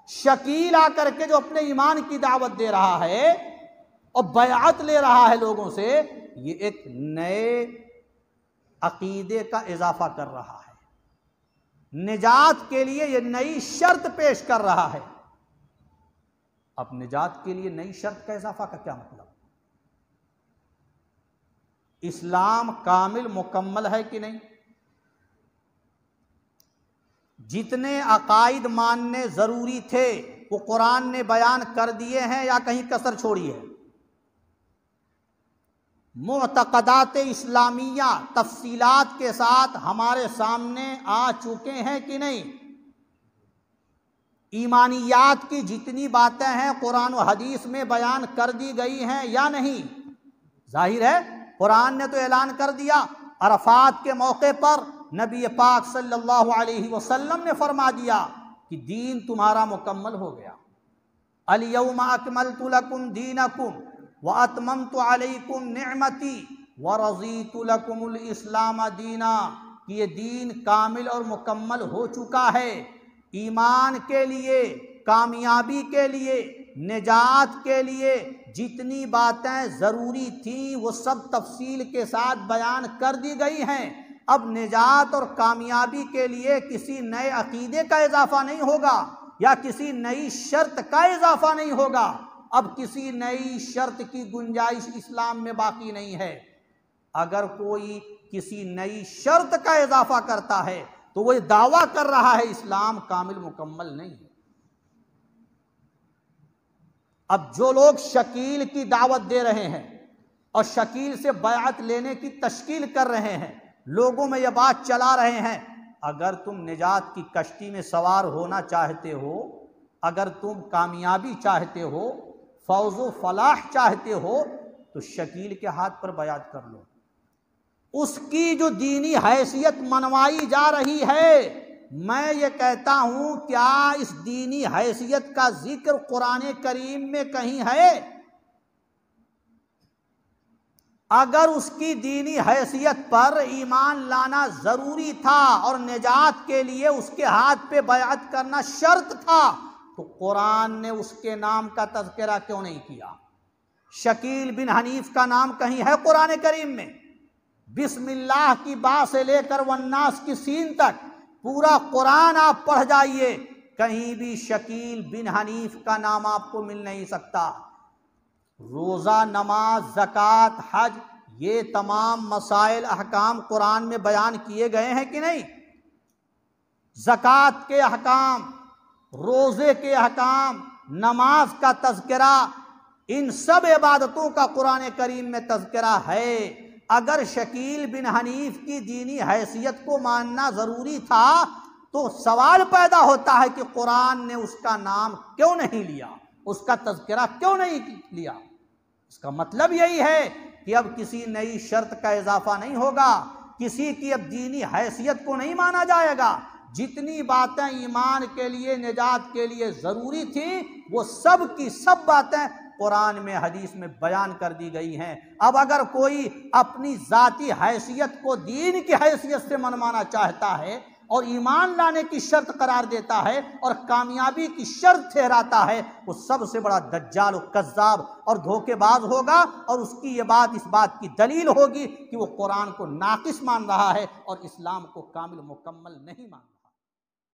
शकील आकर के जो अपने ईमान की दावत दे रहा है और बैअत ले रहा है लोगों से, ये एक नए अकीदे का इजाफा कर रहा है, निजात के लिए ये नई शर्त पेश कर रहा है। अब निजात के लिए नई शर्त का इजाफा का क्या मतलब? इस्लाम कामिल मुकम्मल है कि नहीं? जितने अकायद मानने जरूरी थे वो कुरान ने बयान कर दिए हैं या कहीं कसर छोड़ी है? मुअतक़दात इस्लामिया तफसीलात के साथ हमारे सामने आ चुके हैं कि नहीं? ईमानियात की जितनी बातें हैं कुरान और हदीस में बयान कर दी गई हैं या नहीं? जाहिर है कुरान ने तो ऐलान कर दिया, अरफात के मौके पर नबी पाक सल्लल्लाहु अलैहि वसल्लम ने फरमा दिया कि दीन तुम्हारा मुकम्मल हो गया। अल यौम अकमलतु लकुम दीनकुम व अतममतु अलैकुम निअमती व रज़ीतु लकुमुल इस्लाम दीना, कि ये दीन कामिल और मुकम्मल हो चुका है। ईमान के लिए, कामयाबी के लिए, निजात के लिए जितनी बातें ज़रूरी थीं वो सब तफसील के साथ बयान कर दी गई हैं। अब निजात और कामयाबी के लिए किसी नए अकीदे का इजाफा नहीं होगा या किसी नई शर्त का इजाफा नहीं होगा। अब किसी नई शर्त की गुंजाइश इस्लाम में बाकी नहीं है। अगर कोई किसी नई शर्त का इजाफा करता है तो वो दावा कर रहा है इस्लाम कामिल मुकम्मल नहीं है। अब जो लोग शकील की दावत दे रहे हैं और शकील से बैअत लेने की तश्कील कर रहे हैं, लोगों में यह बात चला रहे हैं, अगर तुम निजात की कश्ती में सवार होना चाहते हो, अगर तुम कामयाबी चाहते हो, फौज़ो फलाह चाहते हो, तो शकील के हाथ पर बैअत कर लो। उसकी जो दीनी हैसियत मनवाई जा रही है, मैं ये कहता हूं क्या इस दीनी हैसियत का जिक्र कुरान करीम में कहीं है? अगर उसकी दीनी हैसियत पर ईमान लाना जरूरी था और निजात के लिए उसके हाथ पे बैअत करना शर्त था, तो कुरान ने उसके नाम का तज़किरा क्यों नहीं किया? शकील बिन हनीफ का नाम कहीं है कुरान करीम में? बिस्मिल्लाह की बा से लेकर वन्नास की सीन तक पूरा कुरान आप पढ़ जाइए, कहीं भी शकील बिन हनीफ का नाम आपको मिल नहीं सकता। रोज़ा, नमाज, ज़कात, हज, ये तमाम मसाइल अहकाम कुरान में बयान किए गए हैं कि नहीं? ज़कात के अहकाम, रोज़े के अहकाम, नमाज का तज़किरा, इन सब इबादतों का कुरान करीम में तज़किरा है। अगर शकील बिन हनीफ की दीनी हैसियत को मानना ज़रूरी था तो सवाल पैदा होता है कि कुरान ने उसका नाम क्यों नहीं लिया, उसका तज़किरा क्यों नहीं लिया? इसका मतलब यही है कि अब किसी नई शर्त का इजाफा नहीं होगा, किसी की अब दीनी हैसियत को नहीं माना जाएगा। जितनी बातें ईमान के लिए, निजात के लिए ज़रूरी थी, वो सब की सब बातें कुरान में, हदीस में बयान कर दी गई हैं। अब अगर कोई अपनी ज़ाती हैसियत को दीन की हैसियत से मनवाना चाहता है और ईमान लाने की शर्त करार देता है और कामयाबी की शर्त ठहराता है, वो सबसे बड़ा दज्जाल और कज़्ज़ाब और धोखेबाज होगा। और उसकी ये बात इस बात की दलील होगी कि वो कुरान को नाक़िस मान रहा है और इस्लाम को कामिल मुकम्मल नहीं मानता।